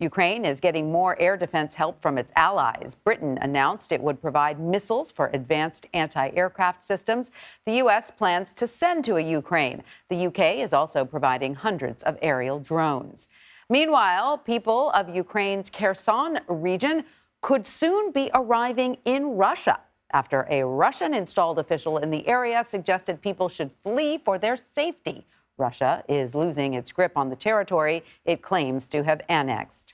Ukraine is getting more air defense help from its allies. Britain announced it would provide missiles for advanced anti-aircraft systems the U.S. plans to send to Ukraine. The U.K. is also providing hundreds of aerial drones. Meanwhile, people of Ukraine's Kherson region could soon be arriving in Russia after a Russian-installed official in the area suggested people should flee for their safety. Russia is losing its grip on the territory it claims to have annexed.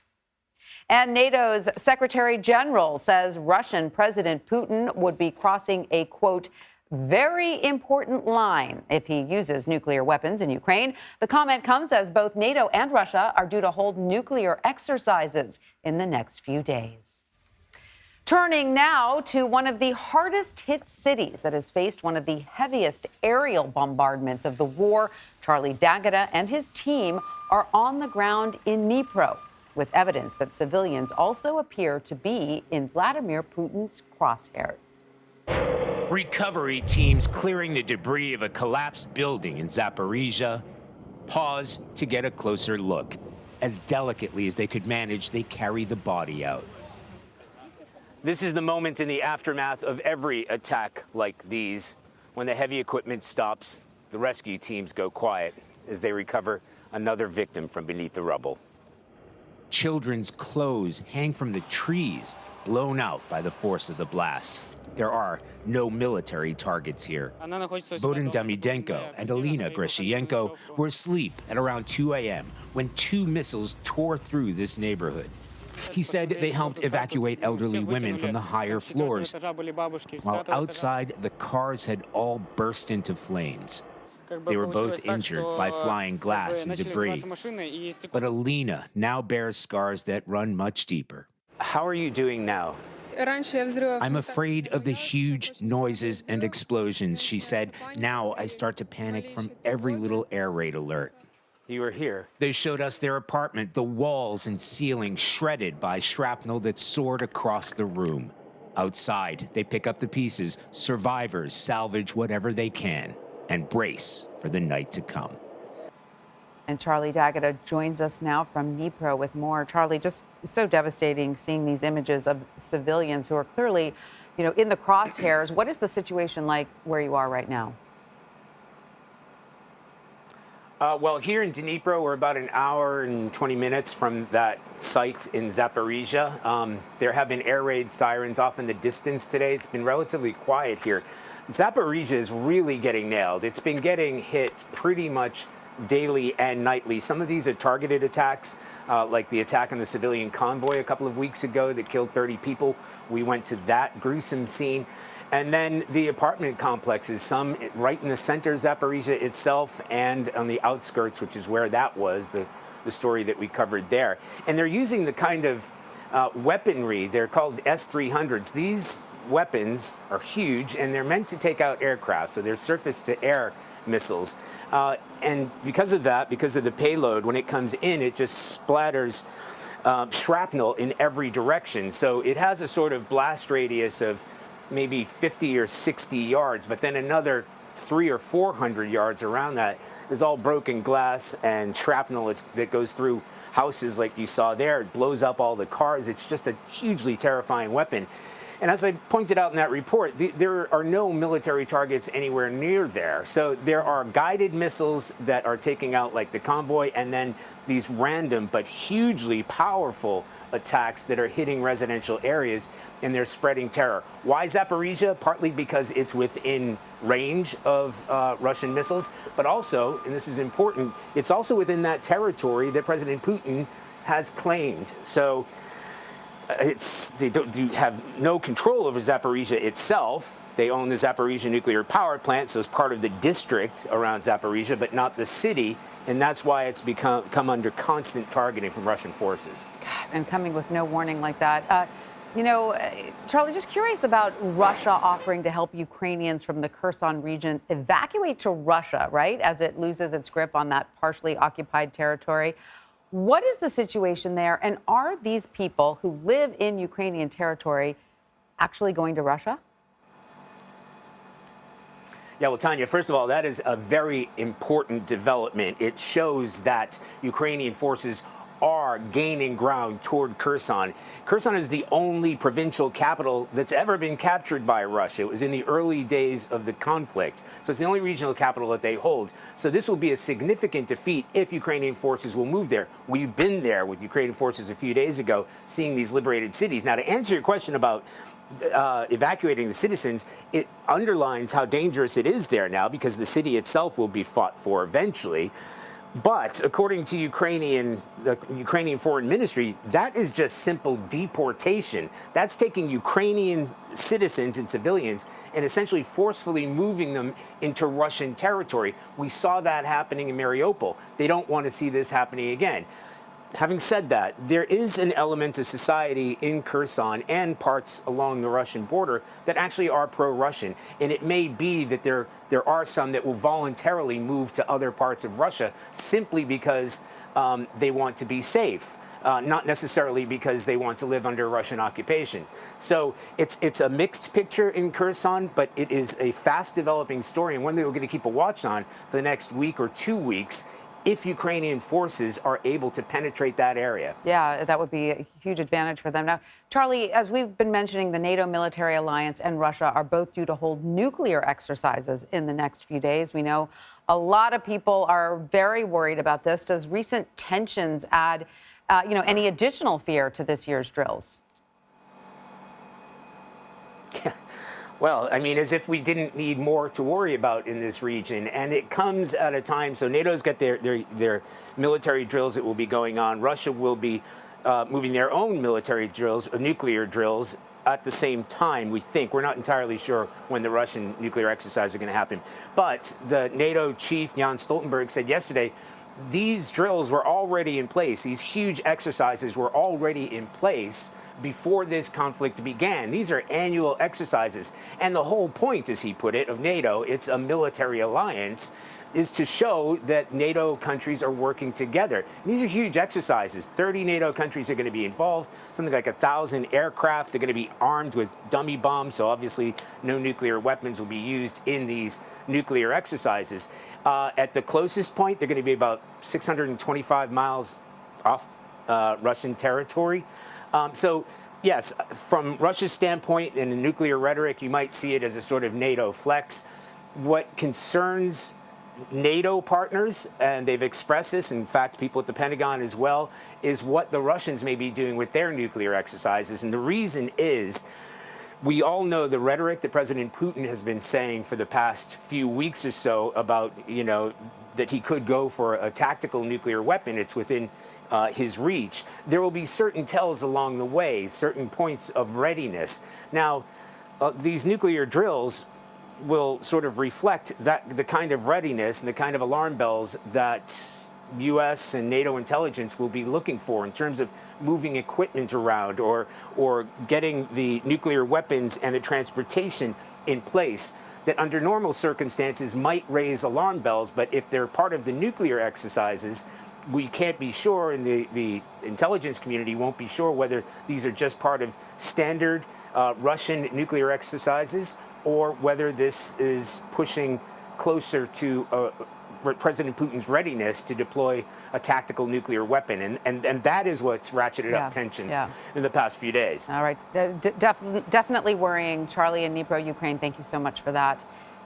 And NATO's Secretary General says Russian President Putin would be crossing a, quote, very important line if he uses nuclear weapons in Ukraine. The comment comes as both NATO and Russia are due to hold nuclear exercises in the next few days. Turning now to one of the hardest hit cities that has faced one of the heaviest aerial bombardments of the war. Charlie D'Agata and his team are on the ground in Dnipro with evidence that civilians also appear to be in Vladimir Putin's crosshairs. Recovery teams clearing the debris of a collapsed building in Zaporizhzhia pause to get a closer look. As delicately as they could manage, they carry the body out. This is the moment in the aftermath of every attack like these. When the heavy equipment stops, the rescue teams go quiet as they recover another victim from beneath the rubble. Children's clothes hang from the trees, blown out by the force of the blast. There are no military targets here. Bodin Damidenko and Alina Grishienko were asleep at around 2 a.m. when 2 missiles tore through this neighborhood. He said they helped evacuate elderly women from the higher floors, while outside, the cars had all burst into flames. They were both injured by flying glass and debris. But Alina now bears scars that run much deeper. How are you doing now? I'm afraid of the huge noises and explosions, she said. Now I start to panic from every little air raid alert. You were here. They showed us their apartment, the walls and ceiling shredded by shrapnel that soared across the room. Outside, they pick up the pieces. Survivors salvage whatever they can and brace for the night to come. And Charlie D'Agata joins us now from Dnipro with more. Charlie, just so devastating seeing these images of civilians who are clearly, in the crosshairs. What is the situation like where you are right now? Well, here in Dnipro, we're about an hour and 20 minutes from that site in Zaporizhzhia. There have been air raid sirens off in the distance today. It's been relatively quiet here. Zaporizhzhia is really getting nailed. It's been getting hit pretty much daily and nightly. Some of these are targeted attacks, like the attack on the civilian convoy a couple of weeks ago that killed 30 people. We went to that gruesome scene. And then the apartment complexes, some right in the center of Zaporizhzhia itself and on the outskirts, which is where that was, the story that we covered there. And they're using the kind of weaponry, they're called S-300s. These weapons are huge, and they're meant to take out aircraft, so they're surface-to-air missiles. And because of that, because of the payload, when it comes in, it just splatters shrapnel in every direction. So it has a sort of blast radius of maybe 50 or 60 yards, but then another 300 or 400 yards around that is all broken glass and shrapnel that goes through houses like you saw there. It blows up all the cars. It's just a hugely terrifying weapon. And as I pointed out in that report, there are no military targets anywhere near there. So there are guided missiles that are taking out like the convoy, and then these random but hugely powerful attacks that are hitting residential areas, and they're spreading terror. Why Zaporizhzhia? Partly because it's within range of Russian missiles, but also, and this is important, it's also within that territory that President Putin has claimed. So they have no control over Zaporizhzhia itself. They own the Zaporizhzhia nuclear power plant, so it's part of the district around Zaporizhzhia, but not the city. And that's why it's come under constant targeting from Russian forces. God, and coming with no warning like that. Charlie, just curious about Russia offering to help Ukrainians from the Kherson region evacuate to Russia, right, as it loses its grip on that partially occupied territory. What is the situation there? And are these people who live in Ukrainian territory actually going to Russia? Yeah, well, Tanya, first of all, that is a very important development. It shows that Ukrainian forces are gaining ground toward Kherson. Kherson is the only provincial capital that's ever been captured by Russia. It was in the early days of the conflict. So it's the only regional capital that they hold. So this will be a significant defeat if Ukrainian forces will move there. We've been there with Ukrainian forces a few days ago, seeing these liberated cities. Now, to answer your question about evacuating the citizens, it underlines how dangerous it is there now, because the city itself will be fought for eventually. But according to the Ukrainian Foreign Ministry, that is just simple deportation. That's taking Ukrainian citizens and civilians and essentially forcefully moving them into Russian territory. We saw that happening in Mariupol. They don't want to see this happening again. Having said that, there is an element of society in Kherson and parts along the Russian border that actually are pro-Russian. And it may be that there are some that will voluntarily move to other parts of Russia simply because they want to be safe, not necessarily because they want to live under Russian occupation. So it's a mixed picture in Kherson, but it is a fast-developing story, and one that we're going to keep a watch on for the next week or 2 weeks, if Ukrainian forces are able to penetrate that area. Yeah, that would be a huge advantage for them. Now, Charlie, as we've been mentioning, the NATO military alliance and Russia are both due to hold nuclear exercises in the next few days. We know a lot of people are very worried about this. Does recent tensions add, any additional fear to this year's drills? Well, I mean, as if we didn't need more to worry about in this region. And it comes at a time, so NATO's got their military drills that will be going on. Russia will be moving their own military drills, nuclear drills, at the same time, we think. We're not entirely sure when the Russian nuclear exercises are going to happen. But the NATO chief, Jens Stoltenberg, said yesterday, these drills were already in place. These huge exercises were already in place before this conflict began. These are annual exercises. And the whole point, as he put it, of NATO, it's a military alliance, is to show that NATO countries are working together. And these are huge exercises. 30 NATO countries are going to be involved, something like 1,000 aircraft. They're going to be armed with dummy bombs, so obviously no nuclear weapons will be used in these nuclear exercises. At the closest point, they're going to be about 625 miles off Russian territory. So, yes, from Russia's standpoint and the nuclear rhetoric, you might see it as a sort of NATO flex. What concerns NATO partners, and they've expressed this, in fact, people at the Pentagon as well, is what the Russians may be doing with their nuclear exercises. And the reason is, we all know the rhetoric that President Putin has been saying for the past few weeks or so about, that he could go for a tactical nuclear weapon. It's within his reach. There will be certain tells along the way, certain points of readiness. Now, these nuclear drills will sort of reflect the kind of readiness and the kind of alarm bells that U.S. and NATO intelligence will be looking for in terms of moving equipment around or getting the nuclear weapons and the transportation in place that under normal circumstances might raise alarm bells. But if they're part of the nuclear exercises, we can't be sure, and the intelligence community won't be sure whether these are just part of standard Russian nuclear exercises or whether this is pushing closer to President Putin's readiness to deploy a tactical nuclear weapon. And that is what's ratcheted up tensions in the past few days. All right. Definitely worrying. Charlie in Dnipro, Ukraine, thank you so much for that.